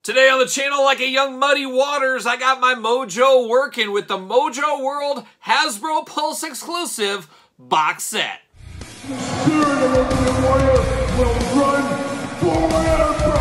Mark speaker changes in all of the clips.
Speaker 1: Today on the channel, like a young Muddy Waters, I got my mojo working with the Mojo World Hasbro Pulse exclusive box set.
Speaker 2: The spirit of Ultimate Warrior will run forever!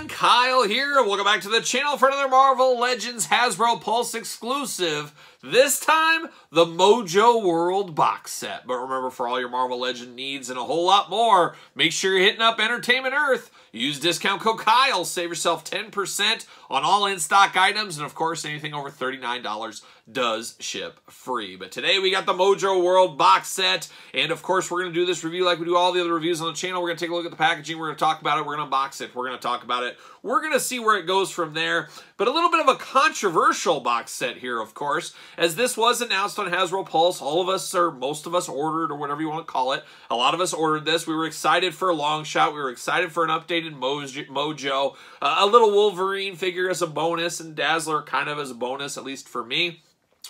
Speaker 1: Kyle here. Welcome back to the channel for another Marvel Legends Hasbro Pulse exclusive. This time, the Mojo World box set. But remember, for all your Marvel Legend needs and a whole lot more, make sure you're hitting up Entertainment Earth. Use discount code Kyle. Save yourself 10% on all in-stock items. And of course, anything over $39 does ship free. But today we got the Mojo World box set. And of course, we're going to do this review like we do all the other reviews on the channel. We're going to take a look at the packaging. We're going to talk about it. We're going to unbox it. We're going to talk about it. We're going to see where it goes from there. But a little bit of a controversial box set here, of course, as this was announced on Hasbro Pulse. All of us, or most of us, ordered, or whatever you want to call it. A lot of us ordered this. We were excited for a long shot. We were excited for an updated Mojo. A little Wolverine figure as a bonus, and Dazzler kind of as a bonus, at least for me.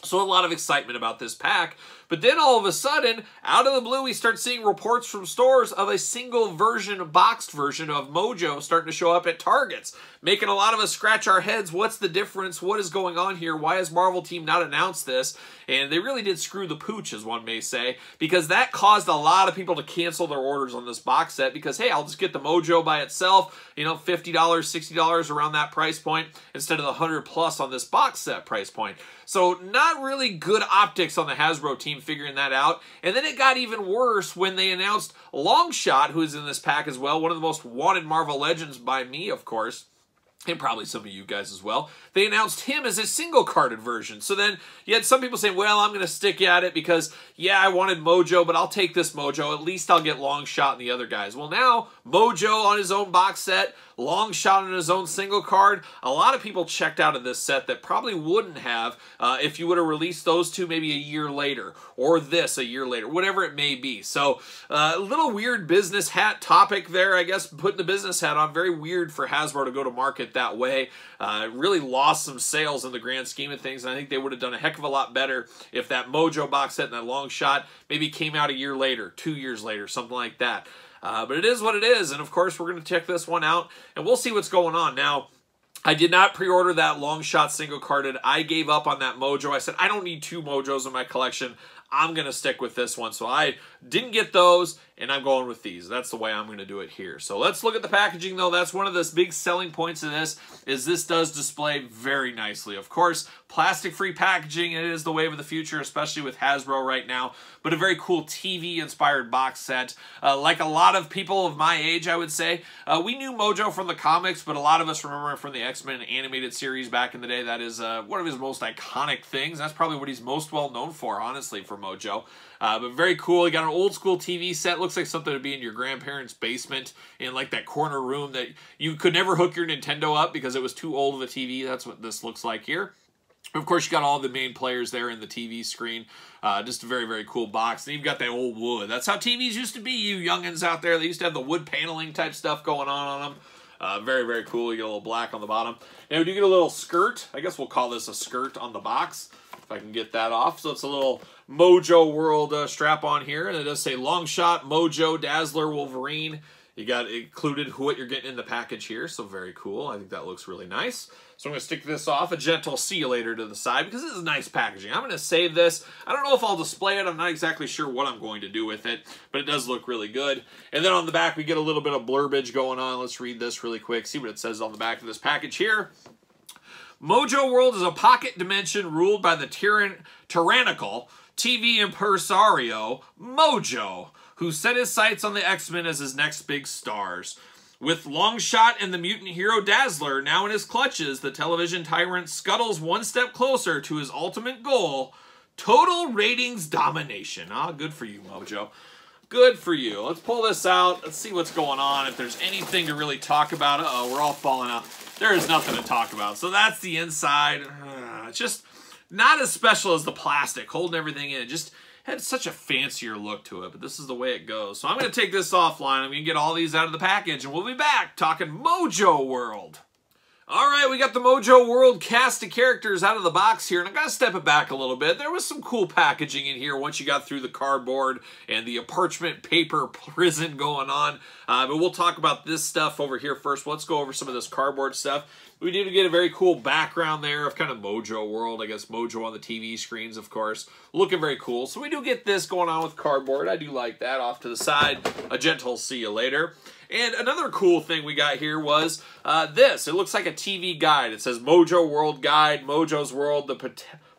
Speaker 1: So a lot of excitement about this pack. But then all of a sudden, out of the blue, we start seeing reports from stores of a single version, a boxed version of Mojo starting to show up at Targets, making a lot of us scratch our heads. What's the difference? What is going on here? Why has Marvel Team not announced this? And they really did screw the pooch, as one may say, because that caused a lot of people to cancel their orders on this box set because, hey, I'll just get the Mojo by itself, you know, $50, $60 around that price point instead of the 100 plus on this box set price point. So not really good optics on the Hasbro team figuring that out. And then it got even worse when they announced Longshot, who is in this pack as well, one of the most wanted Marvel Legends by me, of course, and probably some of you guys as well. They announced him as a single-carded version. So then you had some people saying, well, I'm going to stick at it because, yeah, I wanted Mojo, but I'll take this Mojo. At least I'll get Longshot and the other guys. Well, now, Mojo on his own box set, Longshot on his own single card. A lot of people checked out of this set that probably wouldn't have if you would have released those two maybe a year later, or this a year later, whatever it may be. So a little weird business hat topic there, I guess, putting the business hat on. Very weird for Hasbro to go to market that way. Really lost some sales in the grand scheme of things, and I think they would have done a heck of a lot better if that Mojo box set and that Longshot maybe came out a year later, 2 years later, something like that. But it is what it is, and of course we're going to check this one out, and we'll see what's going on. Now, I did not pre-order that Longshot single-carded. I gave up on that Mojo. I said, I don't need two Mojos in my collection. I'm going to stick with this one. So I didn't get those, and I'm going with these. That's the way I'm going to do it here. So let's look at the packaging, though. That's one of the big selling points of this, is this does display very nicely. Of course, plastic-free packaging, it is the wave of the future, especially with Hasbro right now, but a very cool TV-inspired box set. Like a lot of people of my age, I would say, we knew Mojo from the comics, but a lot of us remember him from the X-Men animated series back in the day. That is one of his most iconic things. That's probably what he's most well known for, honestly, for Mojo. But very cool. You got an old school TV set. Looks like something to be in your grandparents' basement in like that corner room that you could never hook your Nintendo up because it was too old of a TV. That's what this looks like here. Of course, you got all the main players there in the TV screen. Just a very, very cool box. And you've got that old wood. That's how TVs used to be, you youngins out there. They used to have the wood paneling type stuff going on them. Very, very cool. You get a little black on the bottom. And you get a little skirt. I guess we'll call this a skirt on the box, if I can get that off. So it's a little Mojo World strap on here. And it does say Longshot, Mojo, Dazzler, Wolverine. You got included what you're getting in the package here. So very cool. I think that looks really nice. So I'm going to stick this off, a gentle see you later to the side, because this is nice packaging. I'm going to save this. I don't know if I'll display it. I'm not exactly sure what I'm going to do with it, but it does look really good. And then on the back, we get a little bit of blurbage going on. Let's read this really quick, see what it says on the back of this package here. Mojo World is a pocket dimension ruled by the tyrannical TV impresario Mojo, who set his sights on the X-Men as his next big stars. With Longshot and the mutant hero Dazzler now in his clutches, the television tyrant scuttles one step closer to his ultimate goal, total ratings domination. Ah, good for you, Mojo. Good for you. Let's pull this out. Let's see what's going on. If there's anything to really talk about. Uh-oh, we're all falling out. There is nothing to talk about. So that's the inside. It's just not as special as the plastic, holding everything in. It just had such a fancier look to it, but this is the way it goes. So I'm going to take this offline. I'm going to get all these out of the package, and we'll be back talking Mojo World. All right, we got the Mojo World cast of characters out of the box here, and I've got to step it back a little bit. There was some cool packaging in here once you got through the cardboard and the parchment paper prison going on. But we'll talk about this stuff over here first. Let's go over some of this cardboard stuff. We did get a very cool background there of kind of Mojo World. I guess Mojo on the TV screens, of course. Looking very cool. So we do get this going on with cardboard. I do like that. Off to the side, a gentle see you later. And another cool thing we got here was this. It looks like a TV guide. It says Mojo World Guide, Mojo's World. The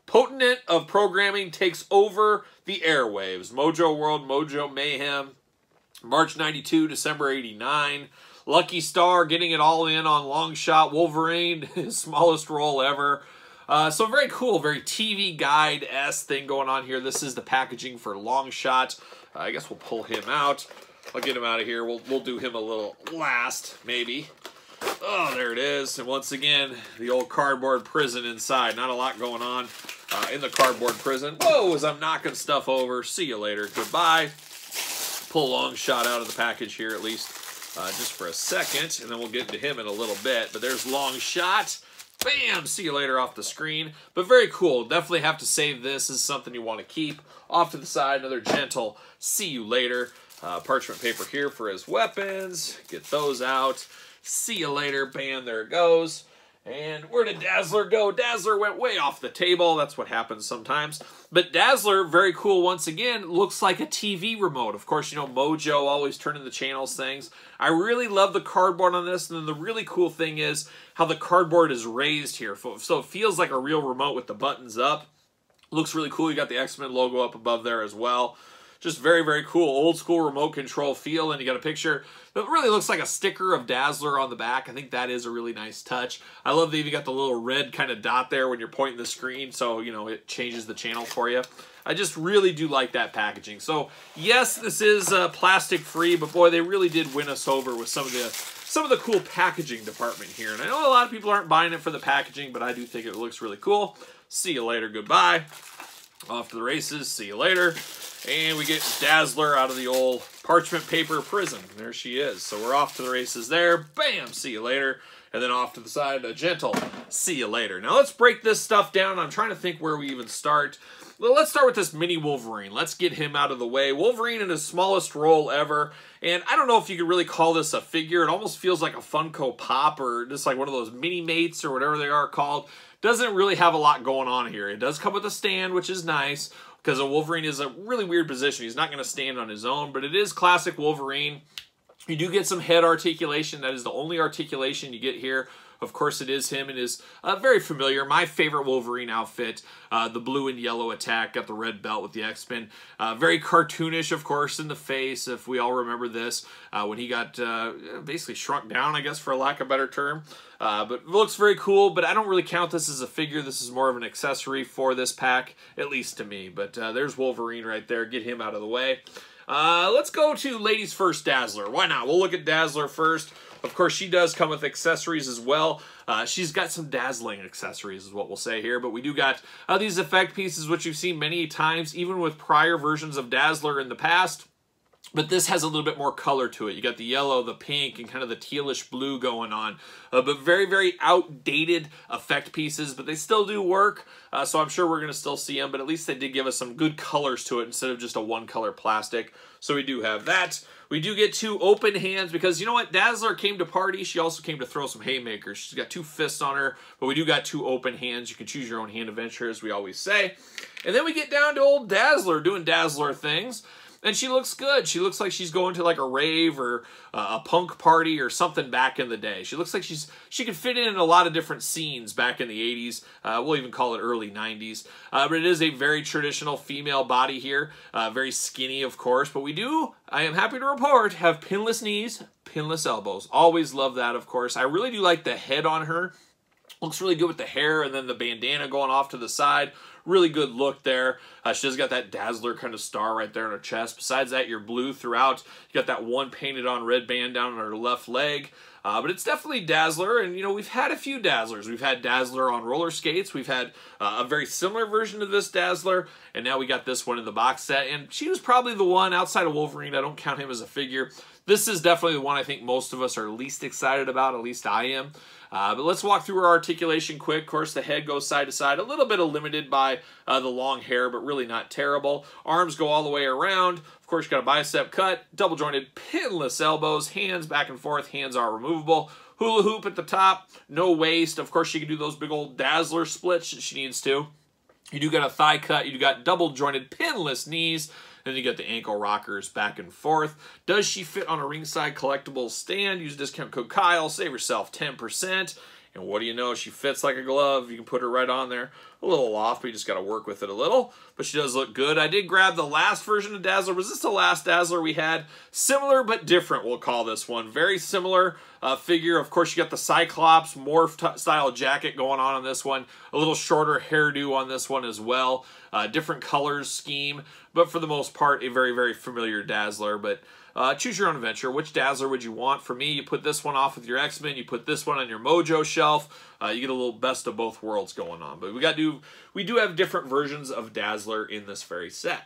Speaker 1: potentate of programming takes over the airwaves. Mojo World, Mojo Mayhem, March 92, December 89. Lucky Star getting it all in on Long Shot. Wolverine, his smallest role ever. So very cool, very TV guide-esque thing going on here. This is the packaging for Long Shot. I guess we'll pull him out. I'll get him out of here. We'll do him a little last, maybe. Oh, there it is. And once again, the old cardboard prison inside. Not a lot going on in the cardboard prison. Whoa, as I'm knocking stuff over. See you later. Goodbye. Pull Long Shot out of the package here, at least just for a second. And then we'll get into him in a little bit. But there's Long Shot. Bam! See you later off the screen. But very cool. Definitely have to save this. This is something you want to keep. Off to the side, another gentle see you later. Parchment paper here for his weapons. Get those out. See you later. Bam, there it goes. And where did Dazzler go? Dazzler went way off the table. That's what happens sometimes. But Dazzler, very cool once again, looks like a TV remote. Of course, you know, Mojo always turning the channels things. I really love the cardboard on this. And then the really cool thing is how the cardboard is raised here. So it feels like a real remote with the buttons up. Looks really cool. You got the X-Men logo up above there as well. Just very, very cool. Old school remote control feel. And you got a picture that really looks like a sticker of Dazzler on the back. I think that is a really nice touch. I love that you got the little red kind of dot there when you're pointing the screen. So, you know, it changes the channel for you. I just really do like that packaging. So, yes, this is plastic free. But, boy, they really did win us over with some of the cool packaging department here. And I know a lot of people aren't buying it for the packaging. But I do think it looks really cool. See you later. Goodbye. Off to the races. See you later. And we get Dazzler out of the old parchment paper prison. There she is. So we're off to the races there. Bam! See you later. And then off to the side, a gentle see you later. Now let's break this stuff down. I'm trying to think where we even start. Well, let's start with this mini Wolverine. Let's get him out of the way. Wolverine in his smallest role ever. And I don't know if you could really call this a figure. It almost feels like a Funko Pop or just like one of those mini mates or whatever they are called. Doesn't really have a lot going on here. It does come with a stand, which is nice, because a Wolverine is a really weird position. He's not going to stand on his own, but it is classic Wolverine. You do get some head articulation. That is the only articulation you get here. Of course, it is him and is very familiar. My favorite Wolverine outfit, the blue and yellow attack, got the red belt with the X-Men. Very cartoonish, of course, in the face, if we all remember this, when he got basically shrunk down, I guess, for lack of a better term. But it looks very cool, but I don't really count this as a figure. This is more of an accessory for this pack, at least to me. But there's Wolverine right there. Get him out of the way. Let's go to Ladies First Dazzler. Why not? We'll look at Dazzler first. Of course, she does come with accessories as well. She's got some dazzling accessories is what we'll say here. But we do got these effect pieces, which you've seen many times, even with prior versions of Dazzler in the past. But this has a little bit more color to it. You got the yellow, the pink, and kind of the tealish blue going on. But very, very outdated effect pieces, but they still do work. So I'm sure we're going to still see them, but at least they did give us some good colors to it instead of just a one-color plastic. So we do have that. We do get two open hands because, you know what, Dazzler came to party. She also came to throw some haymakers. She's got two fists on her, but we do got two open hands. You can choose your own hand adventure, as we always say. And then we get down to old Dazzler doing Dazzler things. And she looks good. She looks like she's going to like a rave or a punk party or something back in the day. She looks like she could fit in a lot of different scenes back in the 80s. We'll even call it early 90s. But it is a very traditional female body here. Very skinny, of course. But we do, I am happy to report, have pinless knees, pinless elbows. Always love that, of course. I really do like the head on her. Looks really good with the hair and then the bandana going off to the side. Really good look there. She does got that Dazzler kind of star right there on her chest. Besides that, you're blue throughout. You got that one painted on red band down on her left leg. But it's definitely Dazzler, and, you know, we've had a few Dazzlers. We've had Dazzler on roller skates. We've had a very similar version of this Dazzler, and now we got this one in the box set. And she was probably the one, outside of Wolverine, I don't count him as a figure. This is definitely the one I think most of us are least excited about, at least I am. But let's walk through her articulation quick. Of course, the head goes side to side, a little bit limited by the long hair, but really not terrible. Arms go all the way around. Of course, you got a bicep cut, double jointed, pinless elbows, hands back and forth, hands are removable. Hula hoop at the top, no waist. Of course, she can do those big old Dazzler splits if she needs to. You do got a thigh cut, you do got double jointed, pinless knees. Then you got the ankle rockers back and forth. Does she fit on a Ringside Collectibles stand? Use discount code Kyle, save yourself 10%. And what do you know? She fits like a glove. You can put her right on there. A little off, but you just got to work with it a little. But she does look good. I did grab the last version of Dazzler. Was this the last Dazzler we had? Similar but different, we'll call this one. Very similar figure. Of course, you got the Cyclops morph style jacket going on this one. A little shorter hairdo on this one as well. Different colors scheme. But for the most part, a very, very familiar Dazzler. But choose your own adventure. Which Dazzler would you want? For me, you put this one off with your X-Men. You put this one on your Mojo shelf. You get a little best of both worlds going on. But we do have different versions of Dazzler in this very set.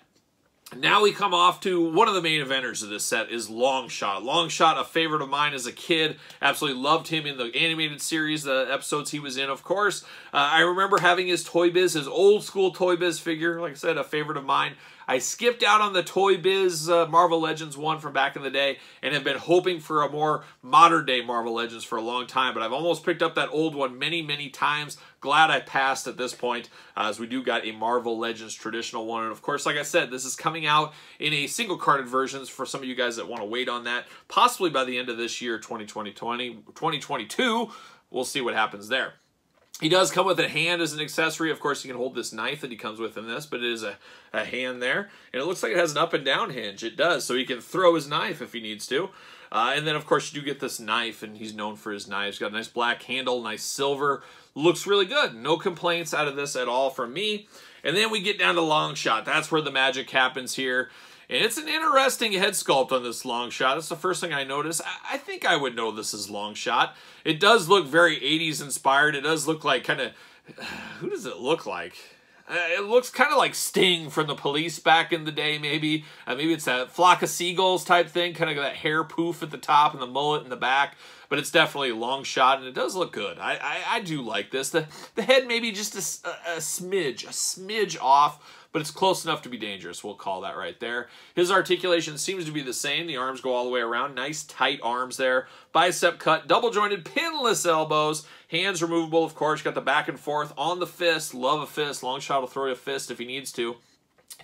Speaker 1: Now we come off to one of the main eventers of this set is Longshot. Longshot, a favorite of mine as a kid. Absolutely loved him in the animated series, the episodes he was in, of course. I remember having his Toy Biz, his old school Toy Biz figure. Like I said, a favorite of mine. I skipped out on the Toy Biz Marvel Legends one from back in the day and have been hoping for a more modern day Marvel Legends for a long time, but I've almost picked up that old one many, many times. Glad I passed at this point, as we do got a Marvel Legends traditional one. And of course, like I said, this is coming out in a single carded versions for some of you guys that want to wait on that, possibly by the end of this year, 2022. We'll see what happens there. He does come with a hand as an accessory. Of course, you can hold this knife that he comes with in this, but it is a hand there. And it looks like it has an up and down hinge. It does, so he can throw his knife if he needs to. And then, of course, you do get this knife, and he's known for his knives. Got a nice black handle, nice silver. Looks really good. No complaints out of this at all from me. And then we get down to Longshot. That's where the magic happens here. And it's an interesting head sculpt on this Longshot. That's the first thing I noticed. I think I would know this is Longshot. It does look very 80s inspired. It does look like kind of... Who does it look like? It looks kind of like Sting from the Police back in the day, maybe. Maybe it's a flock of seagulls type thing. Kind of that hair poof at the top and the mullet in the back. But it's definitely a Longshot, and it does look good. I do like this. The head maybe just a smidge off, but it's close enough to be dangerous. We'll call that right there. His articulation seems to be the same. The arms go all the way around. Nice tight arms there. Bicep cut, double jointed, pinless elbows. Hands removable, of course. Got the back and forth on the fist. Love a fist. Longshot will throw you a fist if he needs to.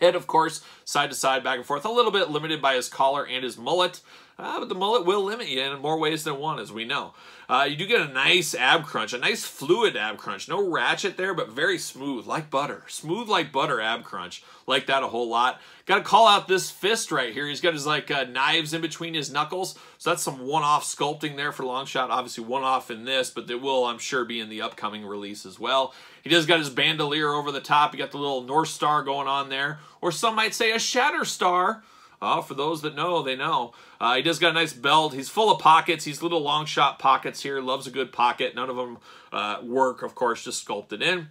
Speaker 1: Head, of course, side to side, back and forth. A little bit limited by his collar and his mullet. But the mullet will limit you in more ways than one, as we know. You do get a nice ab crunch, a nice fluid ab crunch. No ratchet there, but very smooth, like butter. Smooth like butter ab crunch. Like that a whole lot. Got to call out this fist right here. He's got his knives in between his knuckles. So that's some one-off sculpting there for Longshot. Obviously one-off in this, but it will, I'm sure, be in the upcoming release as well. He does got his bandolier over the top. You got the little North Star going on there. Or some might say a Shatter Star. For those that know, they know. He does got a nice belt. He's full of pockets. He's little Longshot pockets here. Loves a good pocket. None of them work, of course, just sculpted in.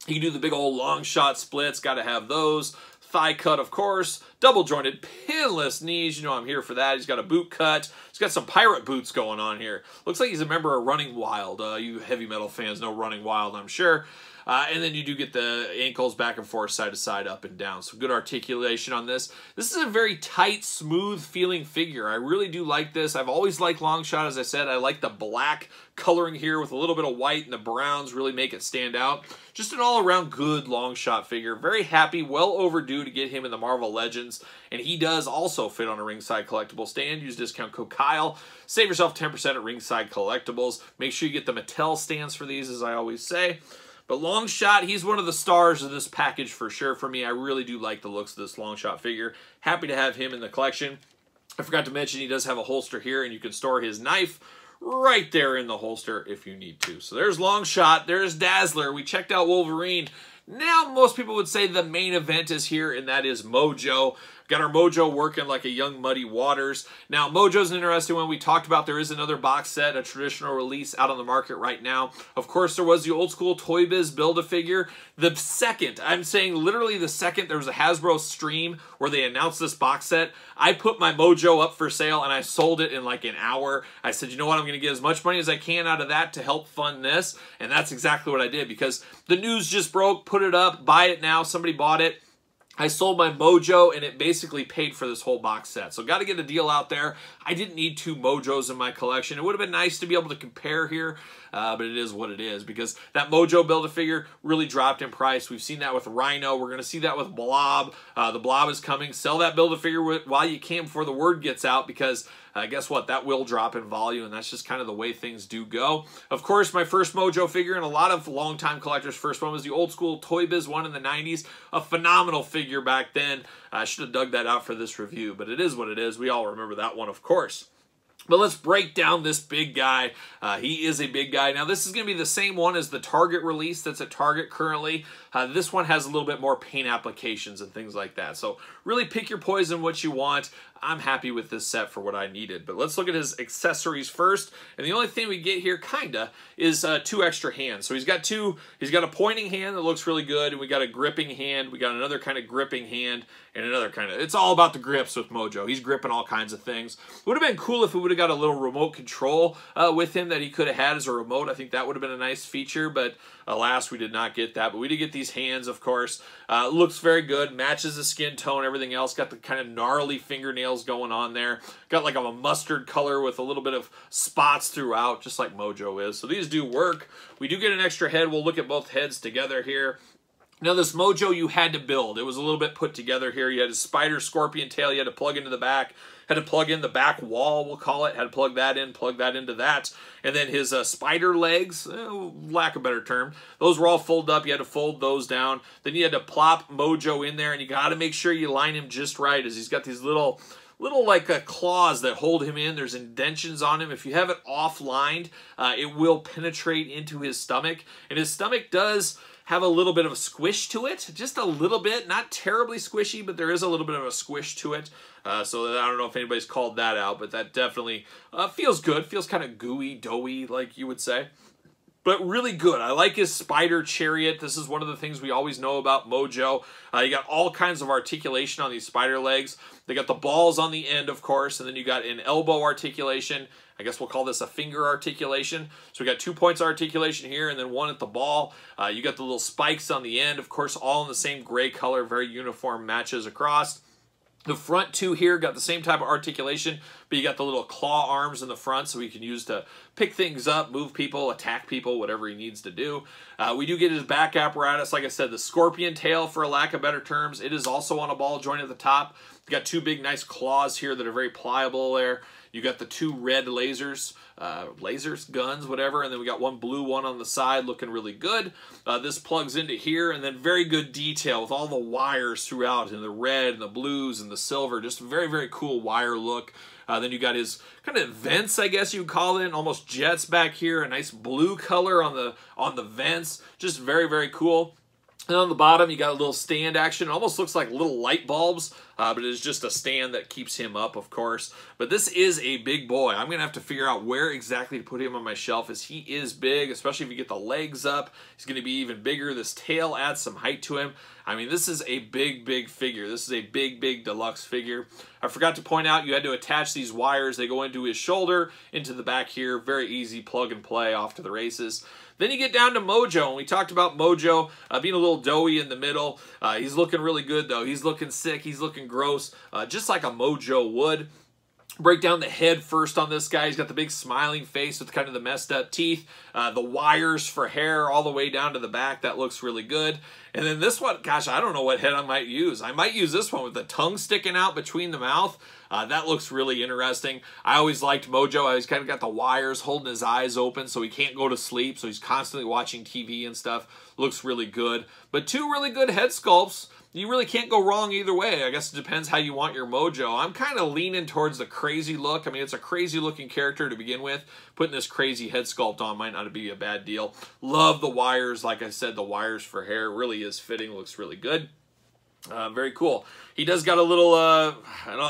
Speaker 1: He can do the big old Longshot splits. Got to have those. Thigh cut, of course. Double jointed, pinless knees. You know I'm here for that. He's got a boot cut. He's got some pirate boots going on here. Looks like he's a member of Running Wild. You heavy metal fans know Running Wild, I'm sure. And then you do get the ankles back and forth, side to side, up and down. So good articulation on this. This is a very tight, smooth feeling figure. I really do like this. I've always liked Longshot, as I said. I like the black coloring here with a little bit of white, and the browns really make it stand out. Just an all-around good Longshot figure. Very happy, well overdue to get him in the Marvel Legends. And he does also fit on a Ringside Collectible stand. Use discount code Kyle. Save yourself 10% at Ringside Collectibles. Make sure you get the Mattel stands for these, as I always say. But Longshot, he's one of the stars of this package for sure for me. I really do like the looks of this Longshot figure. Happy to have him in the collection. I forgot to mention he does have a holster here, and you can store his knife right there in the holster if you need to. So there's Longshot. There's Dazzler. We checked out Wolverine. Now, most people would say the main event is here, and that is Mojo. Got our Mojo working like a young Muddy Waters. Now, Mojo's an interesting one. We talked about there is another box set, a traditional release out on the market right now. Of course, there was the old school Toy Biz Build-A-Figure. The second, I'm saying literally the second, there was a Hasbro stream where they announced this box set. I put my Mojo up for sale and I sold it in like an hour. I said, you know what, I'm going to get as much money as I can out of that to help fund this. And that's exactly what I did because the news just broke, put it up, buy it now, somebody bought it. I sold my Mojo, and it basically paid for this whole box set. So got to get a deal out there. I didn't need 2 Mojos in my collection. It would have been nice to be able to compare here, but it is what it is because that Mojo Build-A-Figure really dropped in price. We've seen that with Rhino. We're going to see that with Blob. The Blob is coming. Sell that Build-A-Figure while you can before the word gets out because guess what? That will drop in volume, and that's just kind of the way things do go. Of course, my first Mojo figure, and a lot of longtime collectors' first one was the old school Toy Biz one in the 90s. A phenomenal figure back then. I should have dug that out for this review, but it is what it is. We all remember that one, of course. But let's break down this big guy. He is a big guy. Now, this is going to be the same one as the Target release that's at Target currently. This one has a little bit more paint applications and things like that. So really pick your poison what you want. I'm happy with this set for what I needed. But let's look at his accessories first. And the only thing we get here, kinda, is 2 extra hands. So he's got a pointing hand that looks really good, and we got a gripping hand. We got another kind of gripping hand, and another kind of, it's all about the grips with Mojo. He's gripping all kinds of things. Would have been cool if we would have got a little remote control with him that he could have had as a remote. I think that would have been a nice feature, but alas, we did not get that. But we did get these hands, of course. Looks very good, matches the skin tone, everything else. Got the kind of gnarly fingernails going on there. Got like a mustard color with a little bit of spots throughout, just like Mojo is. So these do work. We do get an extra head. We'll look at both heads together here. Now, this Mojo you had to build. It was a little bit put together here. You had a spider scorpion tail you had to plug into the back. Had to plug in the back wall, we'll call it. Had to plug that into that. And then his spider legs, lack of a better term, those were all folded up. You had to fold those down. Then you had to plop Mojo in there, and you got to make sure you line him just right as he's got these little like claws that hold him in. There's indentions on him. If you have it off-lined, it will penetrate into his stomach. And his stomach does have a little bit of a squish to it, just a little bit, not terribly squishy, but there is a little bit of a squish to it. So I don't know if anybody's called that out, but that definitely feels good. Feels kind of gooey, doughy, like you would say. But really good. I like his spider chariot. This is one of the things we always know about Mojo. You got all kinds of articulation on these spider legs. They got the balls on the end, of course, and then you got an elbow articulation. I guess we'll call this a finger articulation. So we got 2 points of articulation here and then 1 at the ball. You got the little spikes on the end, of course, all in the same gray color, very uniform matches across. The front 2 here got the same type of articulation, but you got the little claw arms in the front so he can use to pick things up, move people, attack people, whatever he needs to do. We do get his back apparatus. Like I said, the scorpion tail, for a lack of better terms. It is also on a ball joint at the top. You got 2 big, nice claws here that are very pliable there. You got the 2 red lasers, guns, whatever, and then we got 1 blue one on the side looking really good. This plugs into here, and then very good detail with all the wires throughout, and the red and the blues and the silver, just a very, very cool wire look. Then you got his kind of vents, I guess you would call it, almost jets back here, a nice blue color on the vents, just very, very cool. And on the bottom, you got a little stand action. It almost looks like little light bulbs, but it is just a stand that keeps him up, of course. But this is a big boy. I'm going to have to figure out where exactly to put him on my shelf, as he is big, especially if you get the legs up. He's going to be even bigger. This tail adds some height to him. I mean, this is a big, big figure. This is a big, big deluxe figure. I forgot to point out, you had to attach these wires. They go into his shoulder, into the back here. Very easy, plug and play, off to the races. Then you get down to Mojo, and we talked about Mojo being a little doughy in the middle. He's looking really good, though. He's looking sick. He's looking gross, just like a Mojo would. Break down the head first on this guy. He's got the big smiling face with kind of the messed up teeth. The wires for hair all the way down to the back. That looks really good. And then this one, gosh, I don't know what head I might use. I might use this one with the tongue sticking out between the mouth. That looks really interesting. I always liked Mojo. He's kind of got the wires holding his eyes open so he can't go to sleep. So he's constantly watching TV and stuff. Looks really good. But 2 really good head sculpts. you really can't go wrong either way. I guess it depends how you want your Mojo. I'm kind of leaning towards the crazy look. I mean, it's a crazy looking character to begin with. Putting this crazy head sculpt on might not be a bad deal. Love the wires. Like I said, the wires for hair really is fitting. Looks really good. Very cool. He does got a little,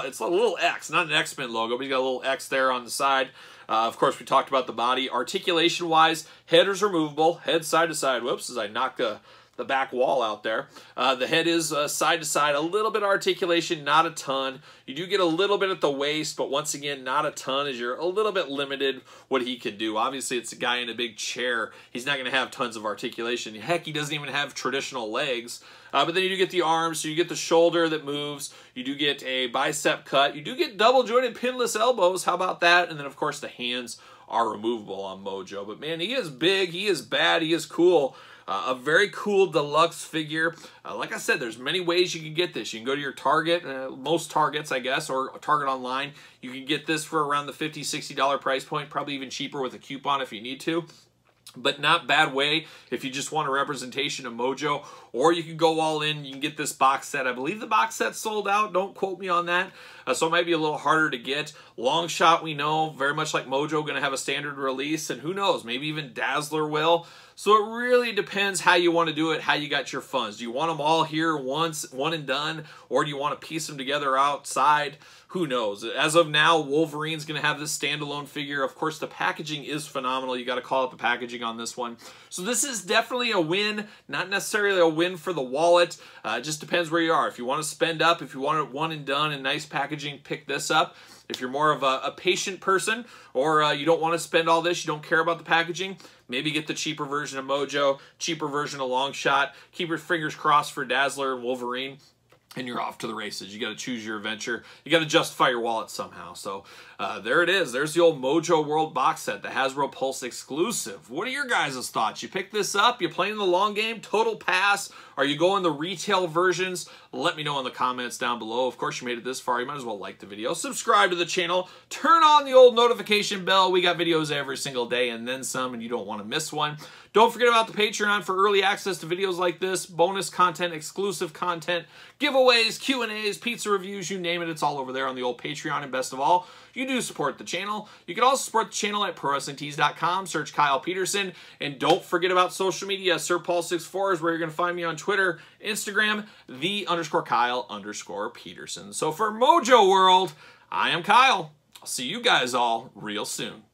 Speaker 1: it's a little X, not an X-Men logo, but he's got a little X there on the side. Of course, we talked about the body. Articulation-wise, head is removable, head side to side. Whoops, as I knocked the back wall out there. The head is side to side, a little bit of articulation, not a ton. You do get a little bit at the waist, but once again, not a ton, as you're a little bit limited what he can do. Obviously, it's a guy in a big chair. He's not going to have tons of articulation. Heck, he doesn't even have traditional legs. But then you do get the arms, so you get the shoulder that moves. You do get a bicep cut. You do get double-jointed pinless elbows. How about that? And then, of course, the hands are removable on Mojo. But, man, he is big. He is bad. He is cool. A very cool deluxe figure. Like I said, there's many ways you can get this. You can go to your Target, most Targets, I guess, or Target online. You can get this for around the $50, $60 price point, probably even cheaper with a coupon if you need to. But not bad way if you just want a representation of Mojo, or you can go all in. You can get this box set. I believe the box set's sold out. Don't quote me on that. So it might be a little harder to get. Long shot, we know, very much like Mojo, going to have a standard release, and who knows, maybe even Dazzler will. So it really depends how you want to do it, how you got your funds. Do you want them all here once, one and done, or do you want to piece them together outside? Who knows? As of now, Wolverine's going to have this standalone figure. Of course, the packaging is phenomenal. You got to call out the packaging on this one. So this is definitely a win, not necessarily a win for the wallet. It just depends where you are. If you want to spend up, if you want it one and done and nice packaging, pick this up. If you're more of a patient person, or you don't want to spend all this, you don't care about the packaging, maybe get the cheaper version of Mojo, cheaper version of Longshot. Keep your fingers crossed for Dazzler and Wolverine, and you're off to the races. You got to choose your adventure. You got to justify your wallet somehow. So there it is. There's the old Mojo World box set, the Hasbro Pulse exclusive. What are your guys' thoughts? You picked this up? You playing the long game? Total pass? Are you going the retail versions? Let me know in the comments down below. Of course, you made it this far. You might as well like the video. Subscribe to the channel. Turn on the old notification bell. We got videos every single day and then some, and you don't want to miss one. Don't forget about the Patreon for early access to videos like this, bonus content, exclusive content, giveaways, Q&As, pizza reviews, you name it. It's all over there on the old Patreon. And best of all, you do support the channel. You can also support the channel at ProWrestlingTees.com. Search Kyle Peterson. And don't forget about social media. SirPaul64 is where you're going to find me on Twitter, Instagram, _Kyle_Peterson. So for Mojo World, I am Kyle. I'll see you guys all real soon.